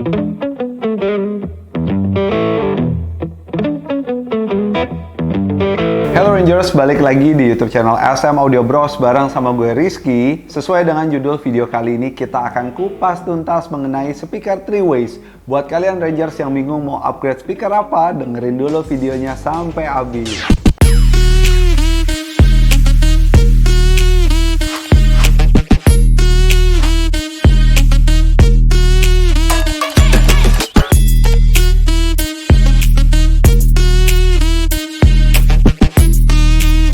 Hello Rangers, balik lagi di YouTube channel SM Audio Bros bareng sama gue Rizky. Sesuai dengan judul video kali ini, kita akan kupas tuntas mengenai speaker 3 ways. Buat kalian Rangers yang bingung mau upgrade speaker apa, dengerin dulu videonya sampai habis.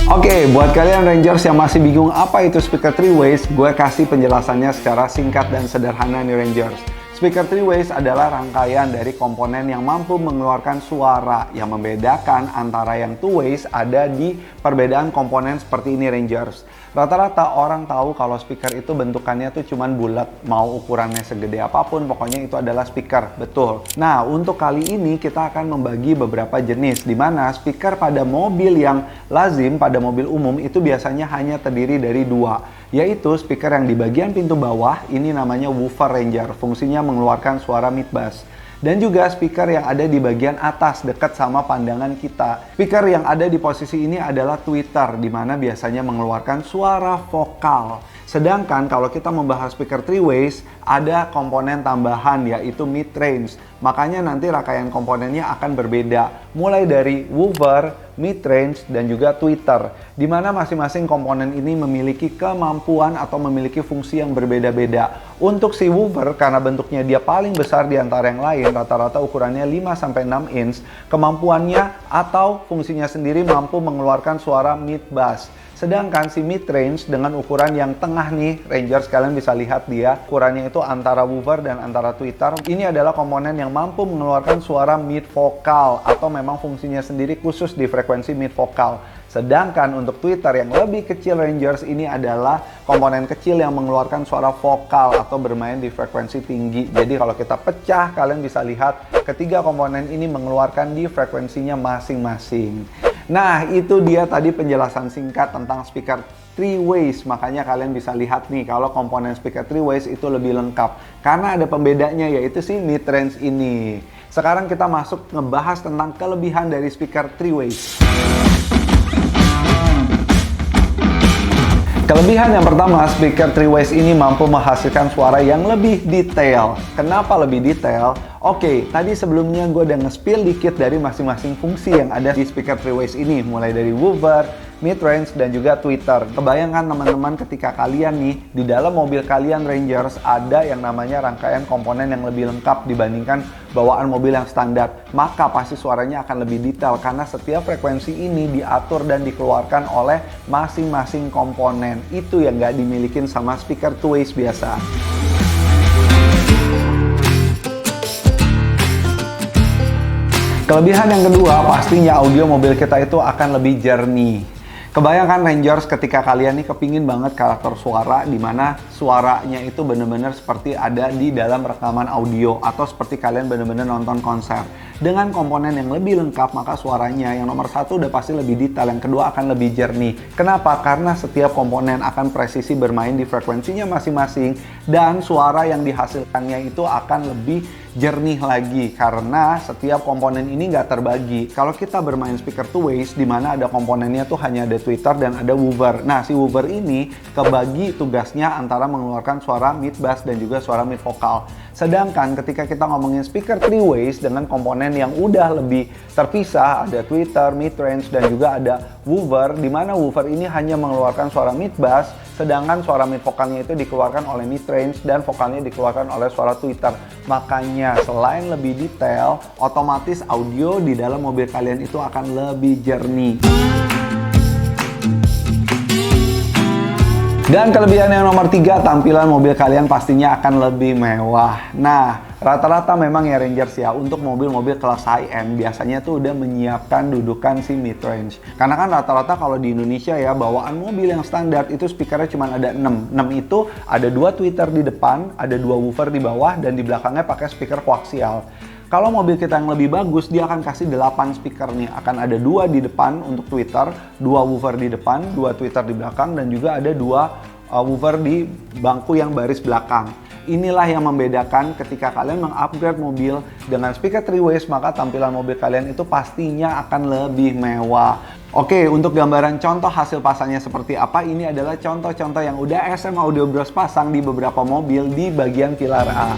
Oke, buat kalian Rangers yang masih bingung apa itu speaker 3 ways, gue kasih penjelasannya secara singkat dan sederhana nih Rangers. Speaker 3 ways adalah rangkaian dari komponen yang mampu mengeluarkan suara. Yang membedakan antara yang 2 ways ada di perbedaan komponen seperti ini Rangers. Rata-rata orang tahu kalau speaker itu bentukannya tuh cuman bulat, mau ukurannya segede apapun, pokoknya itu adalah speaker, betul. Nah, untuk kali ini kita akan membagi beberapa jenis, di mana speaker pada mobil yang lazim, pada mobil umum itu biasanya hanya terdiri dari dua, yaitu speaker yang di bagian pintu bawah, ini namanya woofer Ranger, fungsinya mengeluarkan suara mid bass. Dan juga speaker yang ada di bagian atas dekat sama pandangan kita. Speaker yang ada di posisi ini adalah tweeter, di mana biasanya mengeluarkan suara vokal. Sedangkan kalau kita membahas speaker 3 ways, ada komponen tambahan yaitu mid range. Makanya nanti rangkaian komponennya akan berbeda, mulai dari woofer, mid range, dan juga tweeter, di mana masing-masing komponen ini memiliki kemampuan atau memiliki fungsi yang berbeda-beda. Untuk si woofer, karena bentuknya dia paling besar di antara yang lain, rata-rata ukurannya 5-6 inch, kemampuannya atau fungsinya sendiri mampu mengeluarkan suara mid bass. Sedangkan si mid range dengan ukuran yang tengah nih, Rangers, kalian bisa lihat dia ukurannya itu antara woofer dan antara tweeter. Ini adalah komponen yang mampu mengeluarkan suara mid vokal atau memang fungsinya sendiri khusus di frekuensi mid vokal. Sedangkan untuk tweeter yang lebih kecil Rangers, ini adalah komponen kecil yang mengeluarkan suara vokal atau bermain di frekuensi tinggi. Jadi kalau kita pecah, kalian bisa lihat ketiga komponen ini mengeluarkan di frekuensinya masing-masing. Nah, itu dia tadi penjelasan singkat tentang speaker 3 ways. Makanya kalian bisa lihat nih kalau komponen speaker 3 ways itu lebih lengkap. Karena ada pembedanya yaitu si mid range ini. Sekarang kita masuk ngebahas tentang kelebihan dari speaker 3 ways. Kelebihan yang pertama, speaker 3 ways ini mampu menghasilkan suara yang lebih detail. Kenapa lebih detail? Oke, tadi sebelumnya gue udah nge-spill dikit dari masing-masing fungsi yang ada di speaker 3 ways ini, mulai dari woofer, mid range, dan juga tweeter. Kebayangkan teman-teman ketika kalian nih di dalam mobil kalian Rangers ada yang namanya rangkaian komponen yang lebih lengkap dibandingkan bawaan mobil yang standar, maka pasti suaranya akan lebih detail karena setiap frekuensi ini diatur dan dikeluarkan oleh masing-masing komponen. Itu yang gak dimilikin sama speaker 2 ways biasa. Kelebihan yang kedua, pastinya audio mobil kita itu akan lebih jernih. Kebayangkan Rangers ketika kalian nih kepingin banget karakter suara, di mana suaranya itu bener-bener seperti ada di dalam rekaman audio atau seperti kalian bener-bener nonton konser. Dengan komponen yang lebih lengkap, maka suaranya yang nomor satu udah pasti lebih detail, yang kedua akan lebih jernih. Kenapa? Karena setiap komponen akan presisi bermain di frekuensinya masing-masing dan suara yang dihasilkannya itu akan lebih jernih lagi karena setiap komponen ini nggak terbagi. Kalau kita bermain speaker 2 ways di mana ada komponennya tuh hanya ada tweeter dan ada woofer. Nah, si woofer ini kebagi tugasnya antara mengeluarkan suara mid bass dan juga suara mid vokal. Sedangkan ketika kita ngomongin speaker 3 ways dengan komponen yang udah lebih terpisah, ada tweeter, mid range, dan juga ada woofer, di mana woofer ini hanya mengeluarkan suara mid bass, sedangkan suara mid vokalnya itu dikeluarkan oleh mid range dan vokalnya dikeluarkan oleh suara tweeter. Makanya selain lebih detail, otomatis audio di dalam mobil kalian itu akan lebih jernih. Dan kelebihan yang nomor 3, tampilan mobil kalian pastinya akan lebih mewah. Nah, rata-rata memang ya Rangers ya, untuk mobil-mobil kelas high-end biasanya tuh udah menyiapkan dudukan si mid-range. Karena kan rata-rata kalau di Indonesia ya, bawaan mobil yang standar itu speakernya cuma ada 6. 6 itu ada 2 tweeter di depan, ada 2 woofer di bawah, dan di belakangnya pakai speaker koaksial. Kalau mobil kita yang lebih bagus, dia akan kasih 8 speaker nih. Akan ada 2 di depan untuk tweeter, 2 woofer di depan, 2 tweeter di belakang, dan juga ada 2 woofer di bangku yang baris belakang. Inilah yang membedakan ketika kalian mengupgrade mobil dengan speaker 3 ways, maka tampilan mobil kalian itu pastinya akan lebih mewah. Oke, untuk gambaran contoh hasil pasangnya seperti apa, ini adalah contoh-contoh yang udah SM Audio Bros pasang di beberapa mobil di bagian pilar A.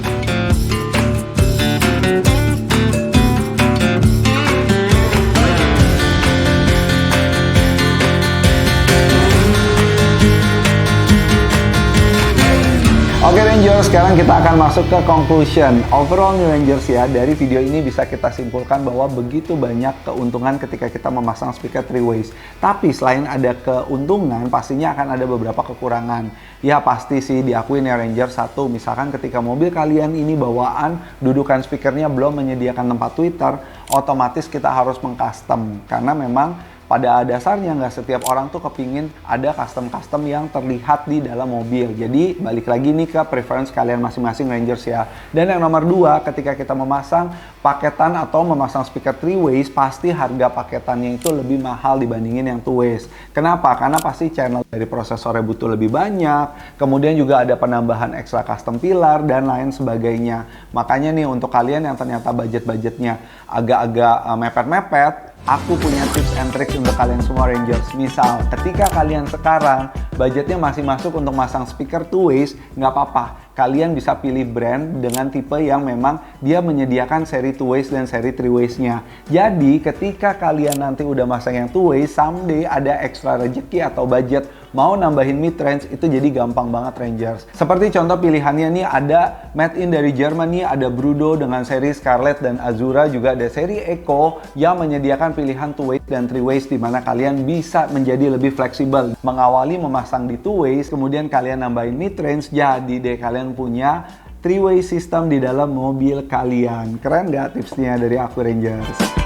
Oke Rangers, sekarang kita akan masuk ke conclusion. Overall nih Rangers ya, dari video ini bisa kita simpulkan bahwa begitu banyak keuntungan ketika kita memasang speaker 3 ways. Tapi selain ada keuntungan, pastinya akan ada beberapa kekurangan. Ya pasti sih diakuin ya Rangers. Satu, misalkan ketika mobil kalian ini bawaan, dudukan speakernya belum menyediakan tempat tweeter, otomatis kita harus mengcustom. Karena memang pada dasarnya nggak setiap orang tuh kepingin ada custom-custom yang terlihat di dalam mobil. Jadi balik lagi nih ke preference kalian masing-masing Rangers ya. Dan yang nomor 2, ketika kita memasang paketan atau memasang speaker 3 ways, pasti harga paketannya itu lebih mahal dibandingin yang 2 ways. Kenapa? Karena pasti channel dari prosesornya butuh lebih banyak, kemudian juga ada penambahan ekstra custom pilar dan lain sebagainya. Makanya nih untuk kalian yang ternyata budget-budgetnya agak-agak mepet-mepet, aku punya tips and tricks untuk kalian semua Rangers. Misal, ketika kalian sekarang budgetnya masih masuk untuk masang speaker 2 ways, nggak apa-apa. Kalian bisa pilih brand dengan tipe yang memang dia menyediakan seri 2 ways dan seri 3 ways-nya. Jadi, ketika kalian nanti udah masang yang 2 ways, someday ada ekstra rezeki atau budget mau nambahin mid-range, itu jadi gampang banget Rangers. Seperti contoh pilihannya nih, ada made in dari Germany, ada Brudo dengan seri Scarlett dan Azura, juga ada seri Eco yang menyediakan pilihan 2 ways dan 3 ways, di mana kalian bisa menjadi lebih fleksibel. Mengawali memasang di 2 ways, kemudian kalian nambahin mid-range, jadi deh kalian punya 3 way system di dalam mobil kalian. Keren gak tipsnya dari aku Rangers?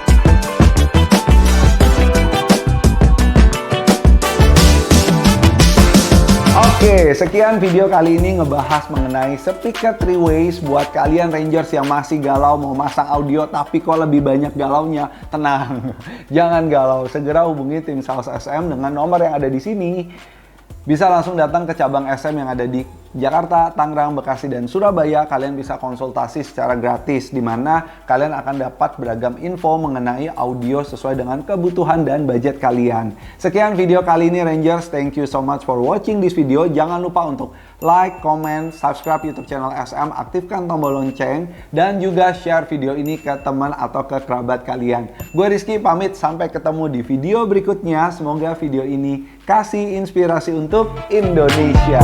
Oke, sekian video kali ini ngebahas mengenai speaker 3 ways. Buat kalian Rangers yang masih galau mau masang audio tapi kok lebih banyak galaunya, tenang, jangan galau. Segera hubungi tim sales SM dengan nomor yang ada di sini. Bisa langsung datang ke cabang SM yang ada di Jakarta, Tangerang, Bekasi, dan Surabaya. Kalian bisa konsultasi secara gratis, di mana kalian akan dapat beragam info mengenai audio sesuai dengan kebutuhan dan budget kalian. Sekian video kali ini Rangers, thank you so much for watching this video. Jangan lupa untuk like, comment, subscribe YouTube channel SM, aktifkan tombol lonceng, dan juga share video ini ke teman atau ke kerabat kalian. Gue Rizky pamit, sampai ketemu di video berikutnya. Semoga video ini kasih inspirasi untuk Indonesia.